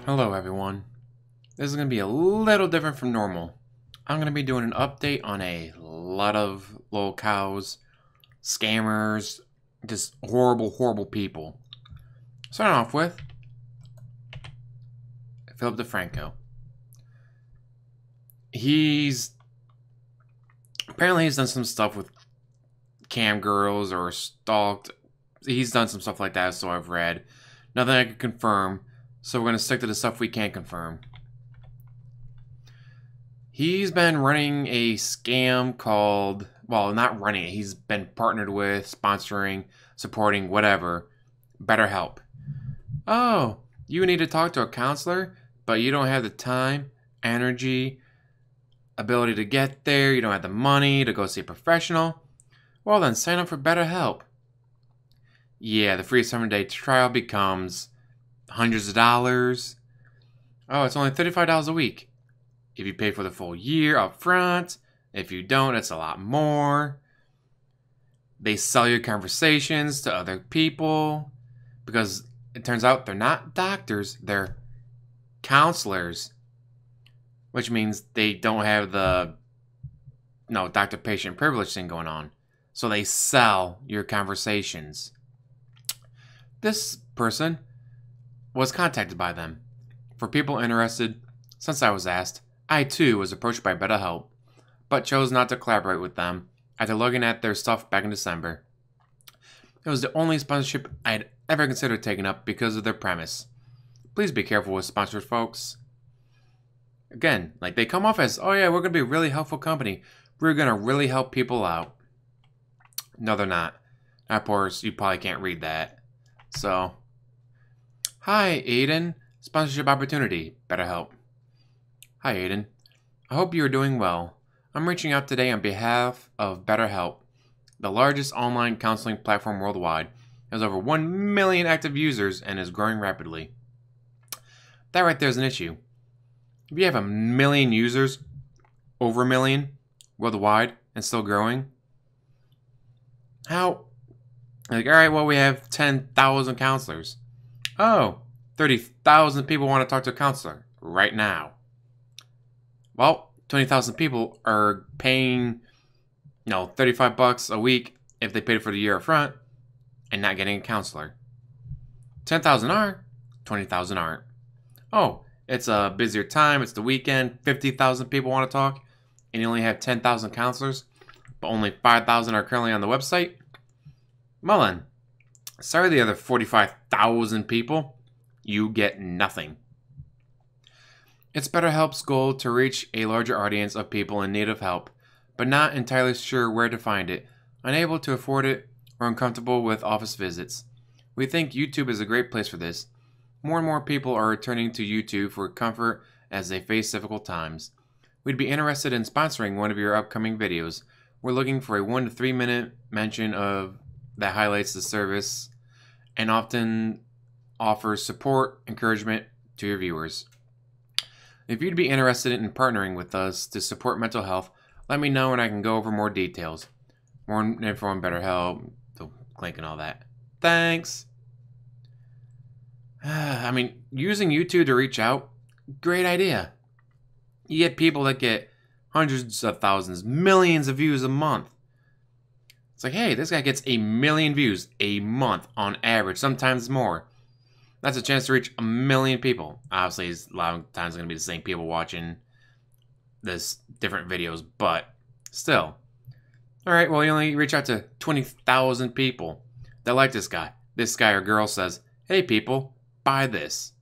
Hello everyone. This is going to be a little different from normal. I'm going to be doing an update on a lot of Lolcows, scammers, just horrible people. Starting off with Philip DeFranco. Apparently he's done some stuff with cam girls or stalked. He's done some stuff like that, so I've read. Nothing I can confirm. So we're going to stick to the stuff we can confirm. He's been running a scam called, well, not running it. He's been partnered with, sponsoring, supporting, whatever, BetterHelp. Oh, you need to talk to a counselor, but you don't have the time, energy, ability to get there. You don't have the money to go see a professional. Well, then sign up for BetterHelp. Yeah, the free 7-day trial becomes hundreds of dollars. Oh, it's only $35 a week. If you pay for the full year up front. If you don't, it's a lot more. They sell your conversations to other people because it turns out they're not doctors, they're counselors, which means they don't have the doctor-patient privilege thing going on. So they sell your conversations. This person was contacted by them. For people interested, since I was asked, I too was approached by BetterHelp, but chose not to collaborate with them after looking at their stuff back in December. It was the only sponsorship I had ever considered taking up because of their premise. Please be careful with sponsors, folks. Again, they come off as, oh yeah, we're going to be a really helpful company. We're going to really help people out. No, they're not. Of course, you probably can't read that. So, hi, Aiden. Sponsorship opportunity. BetterHelp. Hi, Aiden. I hope you are doing well. I'm reaching out today on behalf of BetterHelp, the largest online counseling platform worldwide. It has over 1 million active users and is growing rapidly. That right there is an issue. If you have 1 million users, over 1 million, worldwide, and still growing, how? Alright, well, we have 10,000 counselors. Oh, 30,000 people want to talk to a counselor right now. Well, 20,000 people are paying, $35 a week if they paid for the year up front and not getting a counselor. 10,000 are, 20,000 aren't. Oh, it's a busier time, it's the weekend, 50,000 people want to talk, and you only have 10,000 counselors, but only 5,000 are currently on the website? Well then, sorry the other 45,000 people, you get nothing. It's BetterHelp's goal to reach a larger audience of people in need of help, but not entirely sure where to find it, unable to afford it, or uncomfortable with office visits. We think YouTube is a great place for this. More and more people are returning to YouTube for comfort as they face difficult times. We'd be interested in sponsoring one of your upcoming videos. We're looking for a 1 to 3 minute mention that highlights the service and often offers support, encouragement to your viewers. If you'd be interested in partnering with us to support mental health, let me know and I can go over more details. More info on BetterHelp, the link and all that. Thanks! Using YouTube to reach out, great idea. You get people that get hundreds of thousands, millions of views a month. It's like, hey, this guy gets 1 million views a month on average, sometimes more. That's a chance to reach 1 million people. Obviously, a lot of times going to be the same people watching this different videos, but still. Alright, well, you only reach out to 20,000 people that like this guy. This guy or girl says, hey, people, buy this.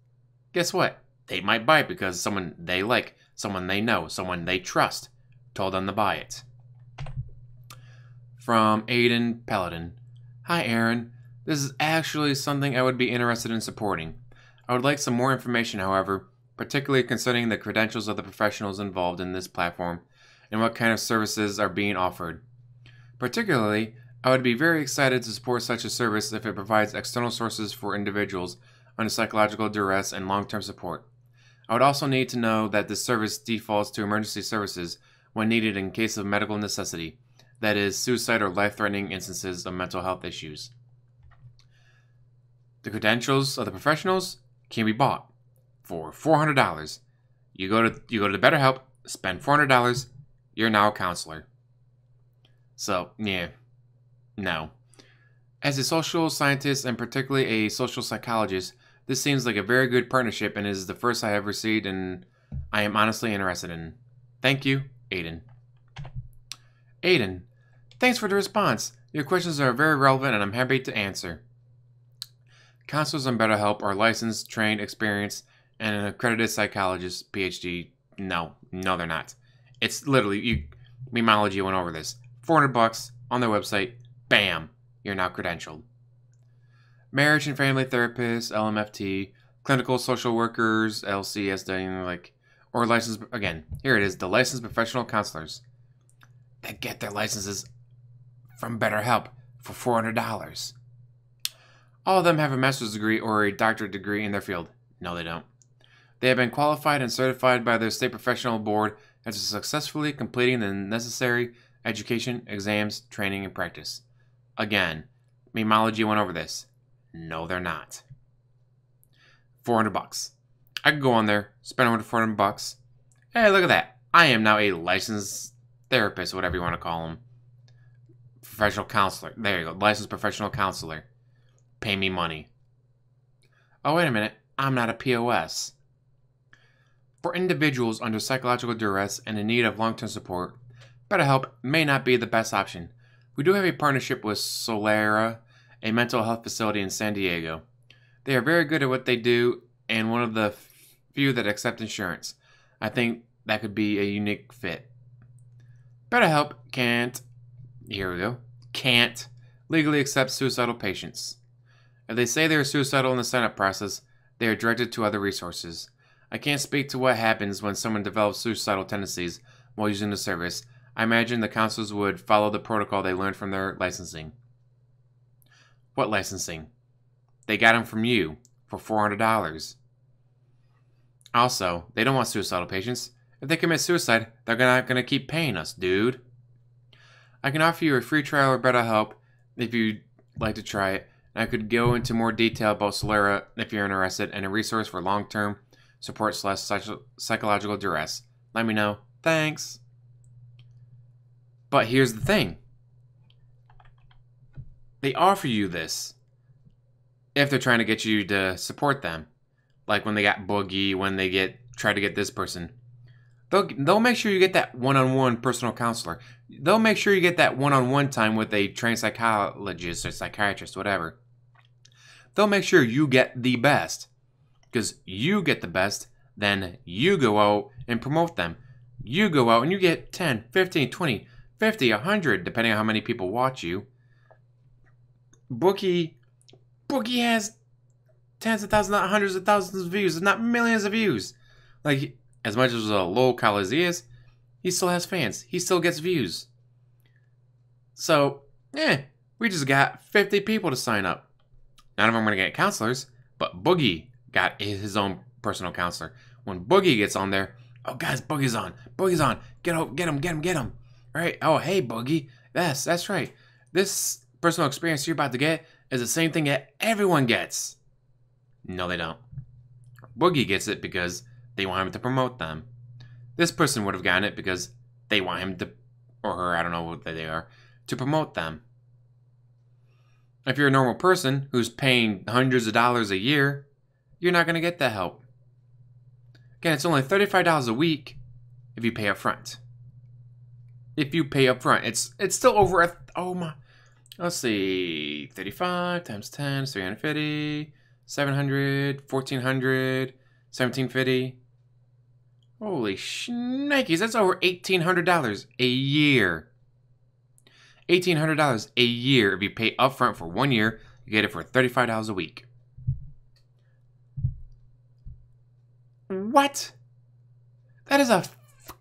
Guess what? They might buy it because someone they like, someone they know, someone they trust told them to buy it. From Aiden Paladin. Hi, Aaron. This is actually something I would be interested in supporting. I would like some more information, however, particularly concerning the credentials of the professionals involved in this platform and what kind of services are being offered. Particularly, I would be very excited to support such a service if it provides external sources for individuals under psychological duress and long-term support. I would also need to know that this service defaults to emergency services when needed in case of medical necessity, that is, suicide or life-threatening instances of mental health issues. The credentials of the professionals can be bought. for $400. You go to the BetterHelp, spend $400, you're now a counselor. So, yeah, no. As a social scientist and particularly a social psychologist, this seems like a very good partnership and is the first I have received and I am honestly interested in. Thank you, Aiden. Aiden, thanks for the response. Your questions are very relevant and I'm happy to answer. Counselors on BetterHelp are licensed, trained, experienced, and an accredited psychologist, PhD. No, they're not. It's literally, Memology went over this. $400 on their website, bam, you're now credentialed. Marriage and family therapists, LMFT, clinical social workers, LCSW, or licensed, again, here it is, the licensed professional counselors that get their licenses from BetterHelp for $400. All of them have a master's degree or a doctorate degree in their field. No, they don't. They have been qualified and certified by their state professional board after successfully completing the necessary education, exams, training, and practice. Again, Memology went over this. No, they're not. $400. I could go on there, spend over $400. Hey, look at that. I am now a licensed therapist, whatever you want to call them. Professional counselor. There you go. Licensed professional counselor. Pay me money. Oh, wait a minute. I'm not a POS. For individuals under psychological duress and in need of long-term support, BetterHelp may not be the best option. We do have a partnership with Solera, a mental health facility in San Diego. They are very good at what they do and one of the few that accept insurance. I think that could be a unique fit. BetterHelp can't legally accept suicidal patients. If they say they are suicidal in the sign-up process, they are directed to other resources. I can't speak to what happens when someone develops suicidal tendencies while using the service. I imagine the counselors would follow the protocol they learned from their licensing. What licensing? They got them from you for $400. Also, they don't want suicidal patients. If they commit suicide, they're not going to keep paying us, dude. I can offer you a free trial of BetterHelp if you'd like to try it. I could go into more detail about Solera if you're interested and a resource for long-term support / psychological duress. Let me know. Thanks. But here's the thing. They offer you this if they're trying to get you to support them. Like when they got Boogie, when they try to get this person. They'll make sure you get that one-on-one personal counselor. They'll make sure you get that one-on-one time with a trained psychologist or psychiatrist, whatever. They'll make sure you get the best. Because you get the best, then you go out and promote them. You go out and you get 10, 15, 20, 50, 100, depending on how many people watch you. Boogie has tens of thousands, not hundreds of thousands of views, if not millions of views. Like, as much as a Lolcow as he is, he still has fans. He still gets views. So, we just got 50 people to sign up. None of them are going to get counselors, but Boogie got his own personal counselor. When Boogie gets on there, oh guys, Boogie's on. Get him. Right? Oh, hey Boogie. Yes, that's right. This personal experience you're about to get is the same thing that everyone gets. No, they don't. Boogie gets it because they want him to promote them. This person would have gotten it because they want him to, or her, I don't know what they are, to promote them. If you're a normal person who's paying hundreds of dollars a year, you're not going to get that help. Again, it's only $35 a week if you pay up front. If you pay up front, it's still over let's see, 35 times 10 is 350, 700, 1400, 1750. Holy shnikes, that's over $1,800 a year. $1,800 a year. If you pay upfront for 1 year, you get it for $35 a week. What? That is a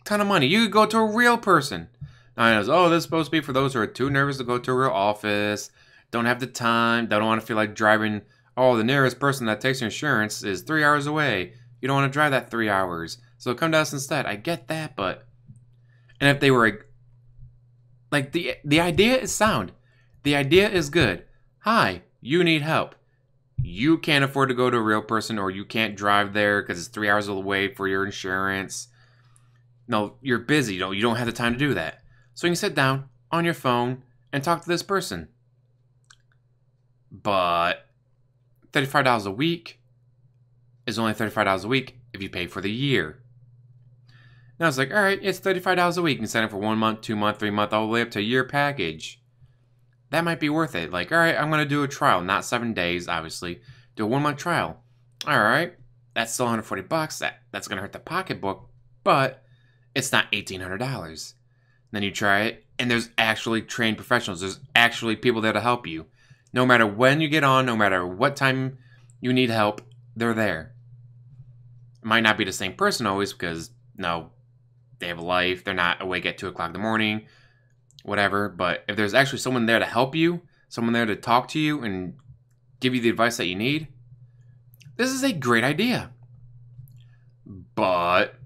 ton of money. You could go to a real person. Now I know, this is supposed to be for those who are too nervous to go to a real office, don't have the time, don't want to feel like driving. Oh, the nearest person that takes your insurance is 3 hours away. You don't want to drive that 3 hours. So come to us instead. I get that, but... And if they were... Like, the idea is sound. The idea is good. Hi, you need help. you can't afford to go to a real person, or you can't drive there because it's 3 hours away for your insurance. No, you're busy. You don't have the time to do that. So you can sit down on your phone and talk to this person. But $35 a week is only $35 a week if you pay for the year. And I was like, all right, it's $35 a week. You can sign up for 1 month, 2 month, 3 month, all the way up to a year package. That might be worth it. Like, all right, I'm going to do a trial. Not 7 days, obviously. Do a 1 month trial. All right, that's still $140. That's going to hurt the pocketbook, but it's not $1,800. Then you try it, and there's actually trained professionals. There's actually people there to help you. No matter when you get on, no matter what time you need help, they're there. It might not be the same person always because, no, they have a life. They're not awake at 2 o'clock in the morning, whatever. But if there's actually someone there to help you, someone there to talk to you and give you the advice that you need, this is a great idea. But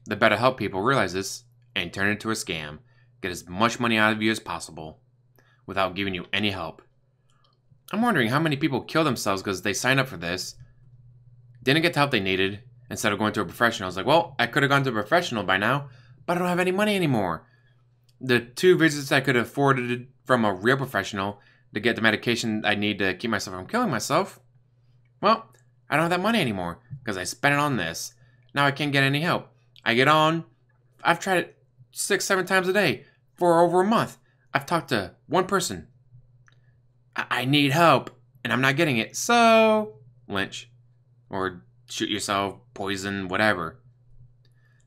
the BetterHelp people realize this and turn it into a scam. Get as much money out of you as possible without giving you any help. I'm wondering how many people kill themselves because they signed up for this, didn't get the help they needed, instead of going to a professional. I was like, well, I could have gone to a professional by now, but I don't have any money anymore. The 2 visits I could have afforded from a real professional to get the medication I need to keep myself from killing myself, well, I don't have that money anymore because I spent it on this. Now I can't get any help. I get on, I've tried it 6, 7 times a day for over a month. I've talked to one person. I need help, and I'm not getting it, so lynch. Or shoot yourself, poison, whatever.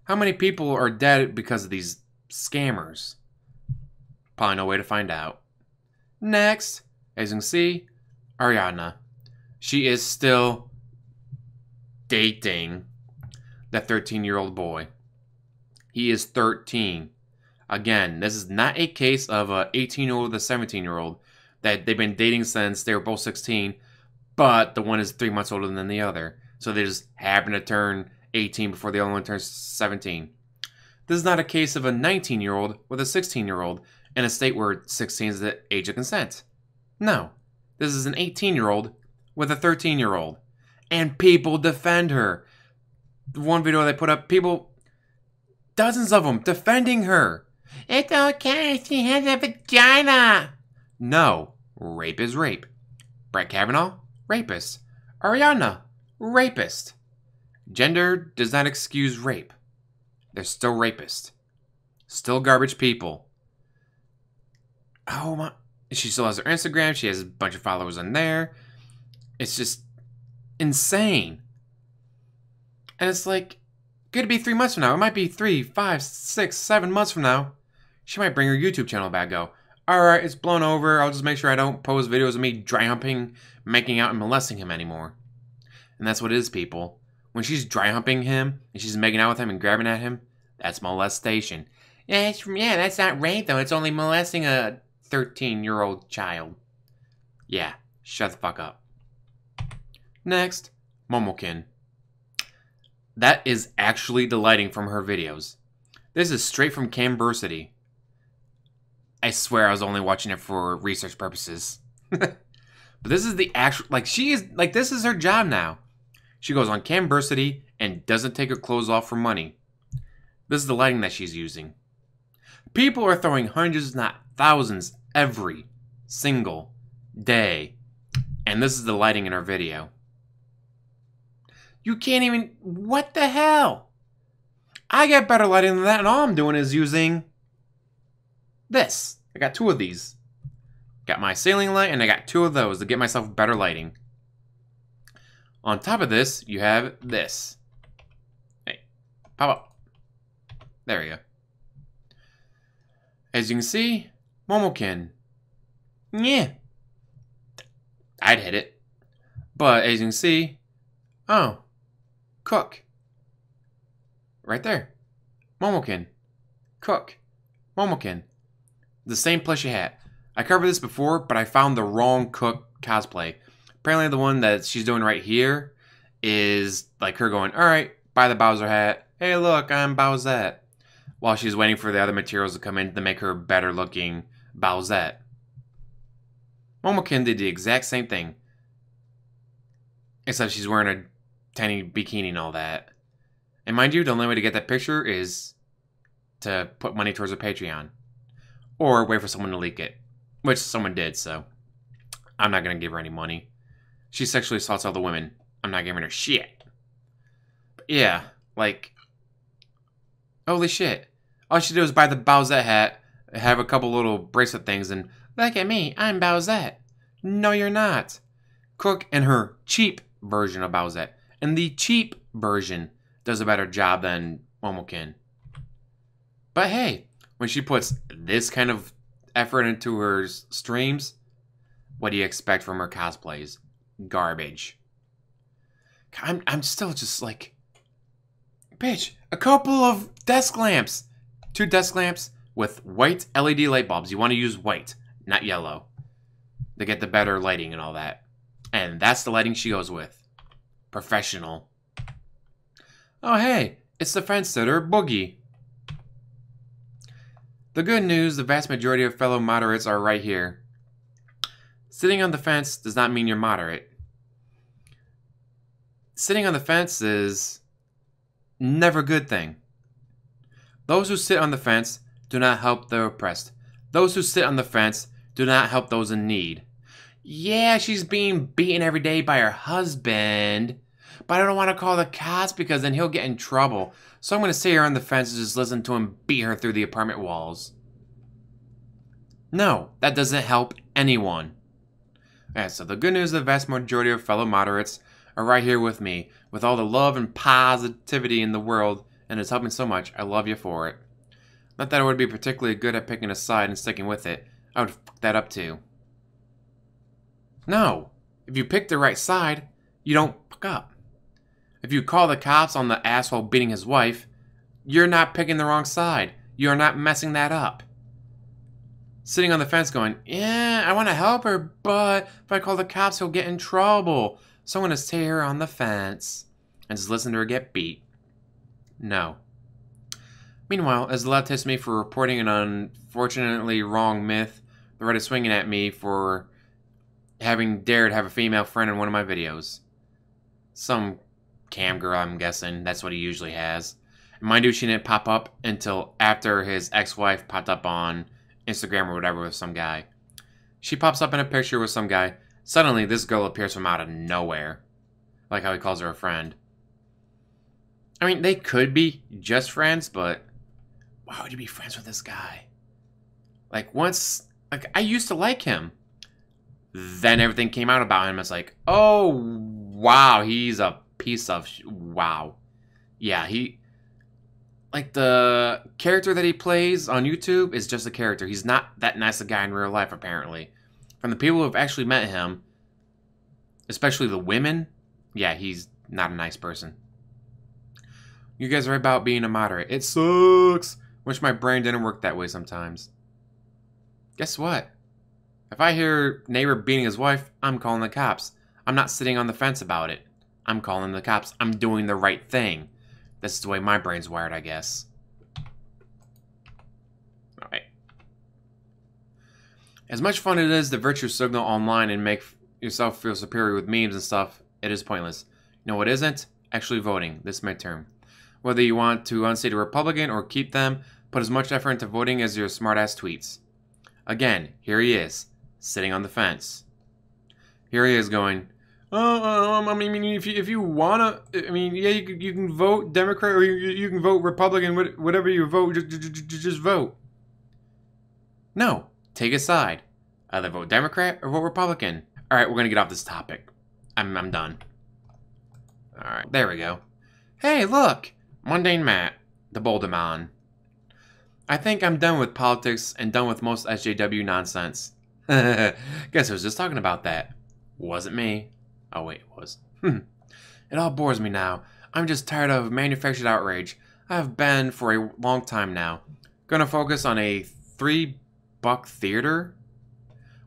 How many people are dead because of these scammers? Probably no way to find out. Next, as you can see, Ariadna. She is still dating that 13-year-old boy. He is 13. Again, this is not a case of a 18-year-old with a 17-year-old that they've been dating since they were both 16, but the one is 3 months older than the other. So they just happen to turn 18 before the other one turns 17. This is not a case of a 19-year-old with a 16-year-old in a state where 16 is the age of consent. No. This is an 18-year-old with a 13-year-old. And people defend her. The one video they put up, people, dozens of them, defending her. It's okay, she has a vagina. No. Rape is rape. Brett Kavanaugh, rapist. Ariadna, rapist. Gender does not excuse rape. They're still rapists. Still garbage people. Oh my. She still has her Instagram. She has a bunch of followers on there. It's just insane. And it's like, could be 3 months from now. It might be 3, 5, 6, 7 months from now. She might bring her YouTube channel back and go, alright, it's blown over. I'll just make sure I don't post videos of me dry humping, making out, and molesting him anymore. And that's what it is, people. When she's dry humping him, and she's making out with him and grabbing at him, that's molestation. Yeah, that's not rape, though. It's only molesting a 13-year-old child. Yeah, shut the fuck up. Next, Momokun. That is actually the lighting from her videos. This is straight from Camversity. I swear I was only watching it for research purposes. But this is the actual, like, she is, like, this is her job now. She goes on Camversity and doesn't take her clothes off for money. This is the lighting that she's using. People are throwing hundreds, not thousands, every single day. And this is the lighting in her video. You can't even, what the hell? I get better lighting than that, and all I'm doing is using this. I got 2 of these. Got my ceiling light, and I got 2 of those to get myself better lighting. On top of this, you have this. Hey, pop up. There you go. As you can see, Momokun. Yeah. I'd hit it. But as you can see, oh, cook. Right there. Momokun. Cook. Momokun. The same plushie hat. I covered this before, but I found the wrong Cook cosplay. Apparently the one that she's doing right here is like her going, alright, buy the Bowser hat. Hey look, I'm Bowsette. While she's waiting for the other materials to come in to make her better looking Bowsette. Momokun did the exact same thing. Except she's wearing a tiny bikini and all that. And mind you, the only way to get that picture is to put money towards her Patreon. Or wait for someone to leak it. Which someone did, so I'm not going to give her any money. She sexually assaults all the women. I'm not giving her shit. But yeah, like, holy shit. All she did was buy the Bowsette hat, have a couple little bracelet things, and look at me, I'm Bowsette. No, you're not. Cook and her cheap version of Bowsette. And the cheap version does a better job than Momokun. But hey, when she puts this kind of effort into her streams, what do you expect from her cosplays? Garbage. I'm still just like, bitch, a couple of desk lamps. 2 desk lamps with white LED light bulbs. You want to use white, not yellow, to get the better lighting and all that. And that's the lighting she goes with. Professional. Oh hey, it's the fence sitter, Boogie. The good news, the vast majority of fellow moderates are right here. Sitting on the fence does not mean you're moderate. Sitting on the fence is never a good thing. Those who sit on the fence do not help the oppressed. Those who sit on the fence do not help those in need. Yeah, she's being beaten every day by her husband, but I don't want to call the cops because then he'll get in trouble. So I'm going to sit here on the fence and just listen to him beat her through the apartment walls. No, that doesn't help anyone. Yeah, so the good news, the vast majority of fellow moderates are right here with me, with all the love and positivity in the world, and it's helping so much. I love you for it. Not that I would be particularly good at picking a side and sticking with it. I would fuck that up too. No, if you pick the right side, you don't fuck up. If you call the cops on the asshole beating his wife, you're not picking the wrong side. You're not messing that up. Sitting on the fence going, yeah, I want to help her, but if I call the cops, he'll get in trouble. So I'm going to stay here on the fence and just listen to her get beat. No. Meanwhile, as the left hits me for reporting an unfortunately wrong myth, the right is swinging at me for having dared have a female friend in one of my videos. Some cam girl, I'm guessing. That's what he usually has. And mind you, she didn't pop up until after his ex-wife popped up on Instagram or whatever with some guy. She pops up in a picture with some guy. Suddenly, this girl appears from out of nowhere. Like how he calls her a friend. I mean, they could be just friends, but why would you be friends with this guy? Like, once, like, I used to like him. Then everything came out about him. It's like, oh, wow, he's a piece of, wow. Yeah, like, the character that he plays on YouTube is just a character. He's not that nice a guy in real life, apparently. From the people who have actually met him, especially the women, yeah, he's not a nice person. You guys are about being a moderate. It sucks. Wish my brain didn't work that way sometimes. Guess what? If I hear neighbor beating his wife, I'm calling the cops. I'm not sitting on the fence about it. I'm calling the cops. I'm doing the right thing. This is the way my brain's wired, I guess. Alright. As much fun it is to virtue signal online and make yourself feel superior with memes and stuff, it is pointless. You know what isn't? Actually voting this midterm. Whether you want to unseat a Republican or keep them, put as much effort into voting as your smartass tweets. Again, here he is, sitting on the fence. Here he is going, I mean, if you wanna, I mean, yeah, you can vote Democrat or you can vote Republican, whatever you vote, just vote. No, take a side. Either vote Democrat or vote Republican. All right, we're gonna get off this topic. I'm done. All right, there we go. Hey, look, MundaneMatt, the Boulderman. I think I'm done with politics and done with most SJW nonsense. Guess who was just talking about that? Wasn't me. Oh wait, it was. It all bores me now. I'm just tired of manufactured outrage. I have been for a long time now. Gonna focus on a $3 theater.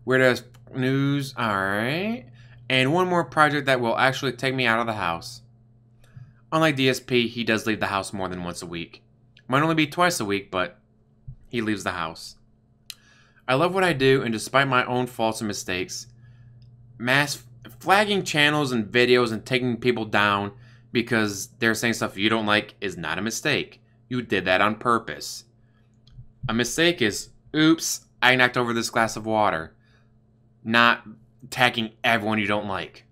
Weirdest news, alright. And one more project that will actually take me out of the house. Unlike DSP, he does leave the house more than once a week. Might only be twice a week, but he leaves the house. I love what I do, and despite my own faults and mistakes, flagging channels and videos and taking people down because they're saying stuff you don't like is not a mistake. You did that on purpose. A mistake is, oops, I knocked over this glass of water. Not attacking everyone you don't like.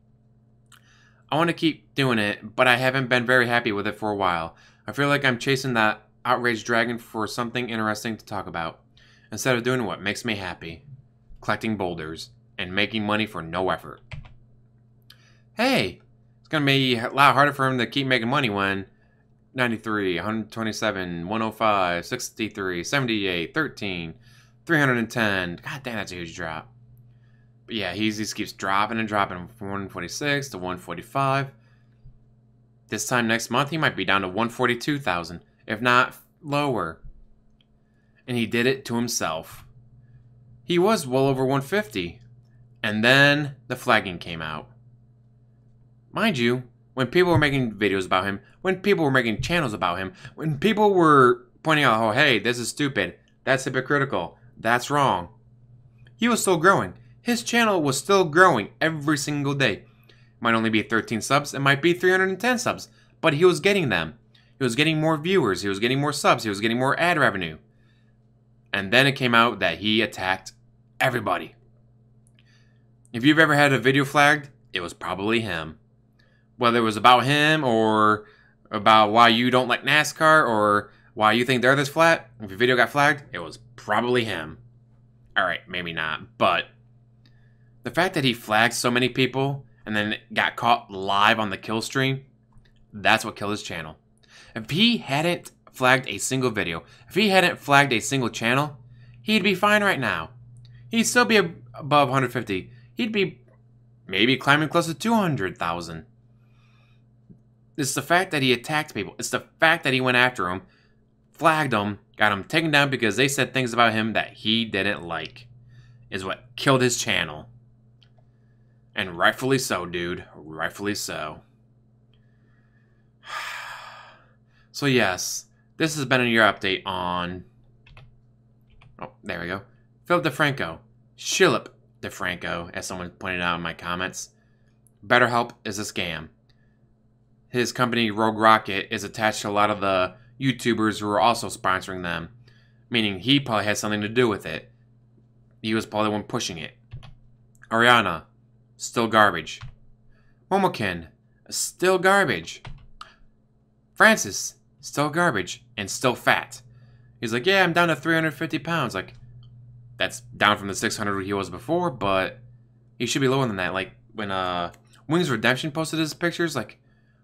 I want to keep doing it, but I haven't been very happy with it for a while. I feel like I'm chasing that outraged dragon for something interesting to talk about, instead of doing what makes me happy. Collecting boulders and making money for no effort. Hey, it's going to be a lot harder for him to keep making money when 93, 127, 105, 63, 78, 13, 310. God damn, that's a huge drop. But yeah, he just keeps dropping and dropping from 146 to 145. This time next month, he might be down to 142,000, if not lower. And he did it to himself. He was well over 150. And then the flagging came out. Mind you, when people were making videos about him, when people were making channels about him, when people were pointing out, oh, hey, this is stupid, that's hypocritical, that's wrong, he was still growing. His channel was still growing every single day. It might only be 13 subs, it might be 310 subs, but he was getting them. He was getting more viewers, he was getting more subs, he was getting more ad revenue. And then it came out that he attacked everybody. If you've ever had a video flagged, it was probably him. Whether it was about him or about why you don't like NASCAR or why you think they're this flat, if your video got flagged, it was probably him. Alright, maybe not, but the fact that he flagged so many people and then got caught live on the kill stream, that's what killed his channel. If he hadn't flagged a single video, if he hadn't flagged a single channel, he'd be fine right now. He'd still be above 150. He'd be maybe climbing close to 200,000. It's the fact that he attacked people. It's the fact that he went after him, flagged him, got him taken down because they said things about him that he didn't like, is what killed his channel. And rightfully so, dude. Rightfully so. So yes, this has been your update on... Oh, there we go. Philip DeFranco. Shillip DeFranco, as someone pointed out in my comments. BetterHelp is a scam. His company, Rogue Rocket, is attached to a lot of the YouTubers who are also sponsoring them. Meaning he probably has something to do with it. He was probably the one pushing it. Ariadna, still garbage. Momokun, still garbage. Francis, still garbage and still fat. He's like, yeah, I'm down to 350 pounds. Like, that's down from the 600 he was before, but he should be lower than that. Like, when Wings Redemption posted his pictures, like,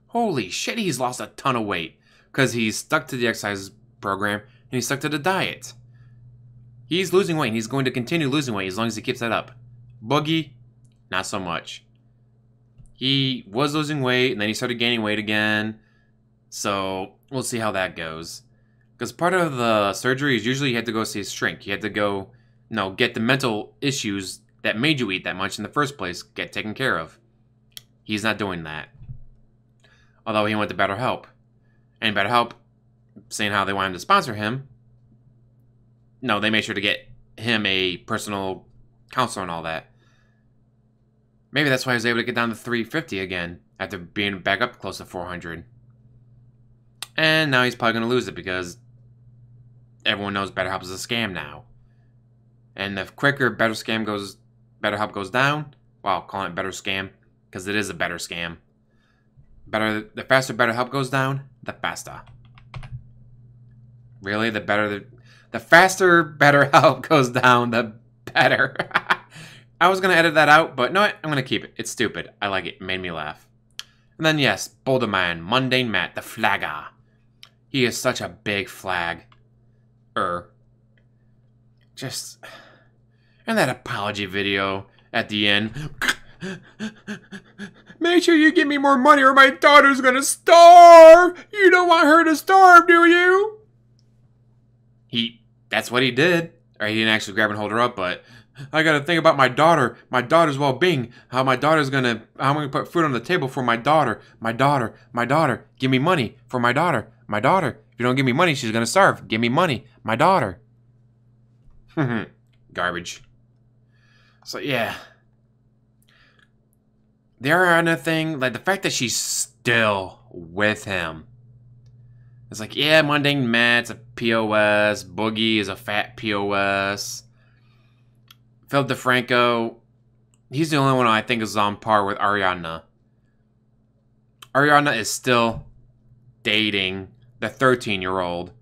holy shit, he's lost a ton of weight. Because he's stuck to the exercise program, and he's stuck to the diet. He's losing weight, and he's going to continue losing weight as long as he keeps that up. Boogie, not so much. He was losing weight, and then he started gaining weight again. So, we'll see how that goes. Because part of the surgery is usually you had to go see a shrink. You had to go, get the mental issues that made you eat that much in the first place get taken care of. He's not doing that. Although he went to BetterHelp. And BetterHelp, saying how they wanted to sponsor him, no, they made sure to get him a personal counselor and all that. Maybe that's why he was able to get down to 350 again, after being back up close to 400. And now he's probably going to lose it because everyone knows BetterHelp is a scam now. And the quicker BetterHelp goes down, well, I'll call it better scam, because it is a better scam. The faster BetterHelp goes down, the faster. Really? The faster BetterHelp goes down, the better. I was going to edit that out, but no, I'm going to keep it. It's stupid. I like it. It made me laugh. And then, yes, Boulder Man, MundaneMatt, the flagger. He is such a big flag. Just... And that apology video at the end. Make sure you give me more money or my daughter's gonna starve! You don't want her to starve, do you? That's what he did. Or he didn't actually grab and hold her up, but I gotta think about my daughter's well-being, how I'm gonna put food on the table for my daughter. Give me money for my daughter. If you don't give me money, she's gonna starve. Give me money, my daughter. Garbage. So yeah. the Ariadna thing, like the fact that she's still with him. It's like, yeah, MundaneMatt's a POS. Boogie is a fat POS. Phil DeFranco, he's the only one I think is on par with Ariadna. Ariadna is still dating the 13-year-old,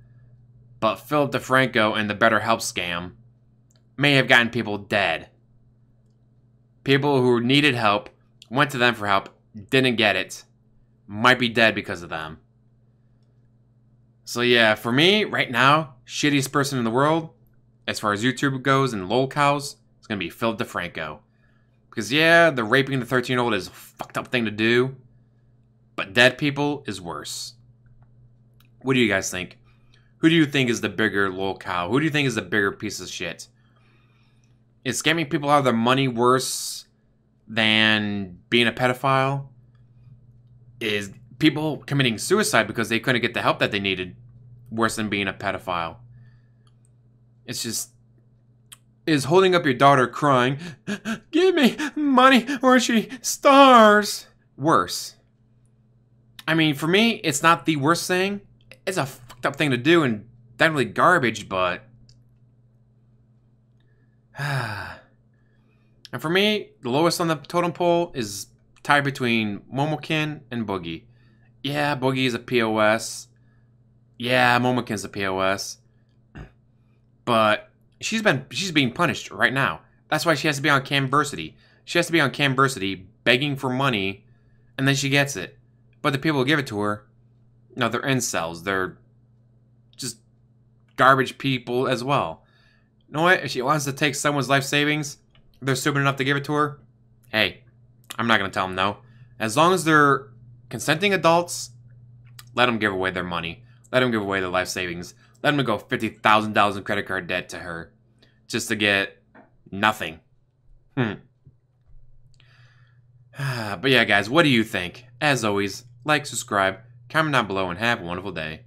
but Phil DeFranco and the BetterHelp scam may have gotten people dead. People who needed help, went to them for help, didn't get it, might be dead because of them. So yeah, for me, right now, shittiest person in the world, as far as YouTube goes and Lolcows, it's going to be Phil DeFranco. Because yeah, the raping the 13-year-old is a fucked up thing to do, but dead people is worse. What do you guys think? Who do you think is the bigger Lolcow? Who do you think is the bigger piece of shit? Is scamming people out of their money worse than being a pedophile? Is people committing suicide because they couldn't get the help that they needed worse than being a pedophile? It's just... Is holding up your daughter crying, "Give me money or she starves," worse? I mean, for me, it's not the worst thing. It's a fucked up thing to do and definitely garbage, but... And for me, the lowest on the totem pole is tied between Momokun and Boogie. Yeah, Boogie is a POS. Yeah, Momokun's a POS. But she's being punished right now. That's why she has to be on Camversity. She has to be on Camversity begging for money, and then she gets it. But the people who give it to her, no, they're incels. They're just garbage people as well. You know what? If she wants to take someone's life savings, they're stupid enough to give it to her, hey, I'm not going to tell them no. As long as they're consenting adults, let them give away their money. Let them give away their life savings. Let them go $50,000 in credit card debt to her just to get nothing. But yeah, guys, what do you think? As always, like, subscribe, comment down below, and have a wonderful day.